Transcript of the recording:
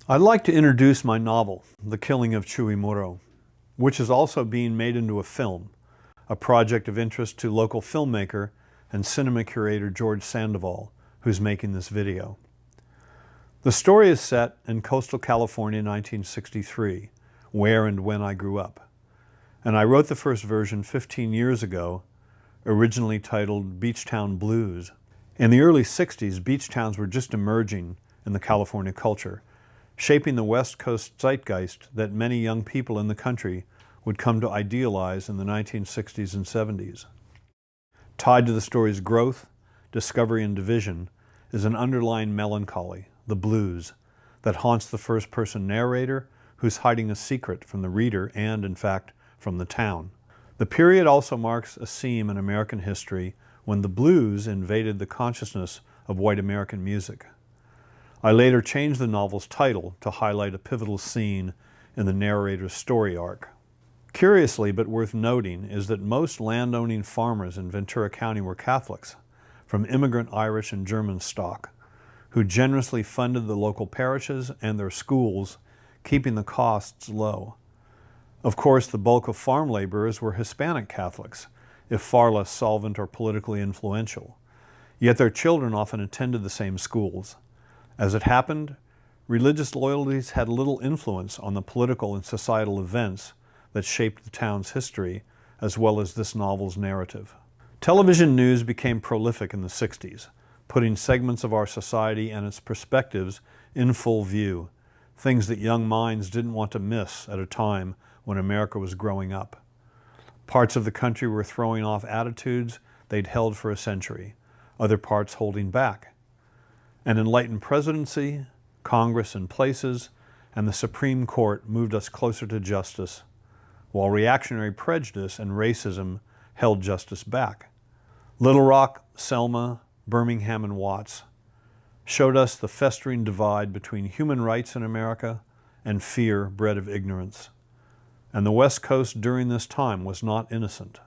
I'd like to introduce my novel, The Killing of Chuy Muro, which is also being made into a film, a project of interest to local filmmaker and cinema curator George Sandoval, who's making this video. The story is set in coastal California in 1963, where and when I grew up. And I wrote the first version 15 years ago, originally titled Beachtown Blues. In the early 60s, beach towns were just emerging in the California culture, shaping the West Coast zeitgeist that many young people in the country would come to idealize in the 1960s and 70s. Tied to the story's growth, discovery, and division is an underlying melancholy, the blues, that haunts the first-person narrator who's hiding a secret from the reader and, in fact, from the town. The period also marks a seam in American history when the blues invaded the consciousness of white American music. I later changed the novel's title to highlight a pivotal scene in the narrator's story arc. Curiously, but worth noting, is that most landowning farmers in Ventura County were Catholics, from immigrant Irish and German stock, who generously funded the local parishes and their schools, keeping the costs low. Of course, the bulk of farm laborers were Hispanic Catholics, if far less solvent or politically influential. Yet their children often attended the same schools. As it happened, religious loyalties had little influence on the political and societal events that shaped the town's history, as well as this novel's narrative. Television news became prolific in the 60s, putting segments of our society and its perspectives in full view, things that young minds didn't want to miss at a time when America was growing up. Parts of the country were throwing off attitudes they'd held for a century, other parts holding back. An enlightened presidency, Congress in places, and the Supreme Court moved us closer to justice, while reactionary prejudice and racism held justice back. Little Rock, Selma, Birmingham, and Watts showed us the festering divide between human rights in America and fear bred of ignorance. And the West Coast during this time was not innocent.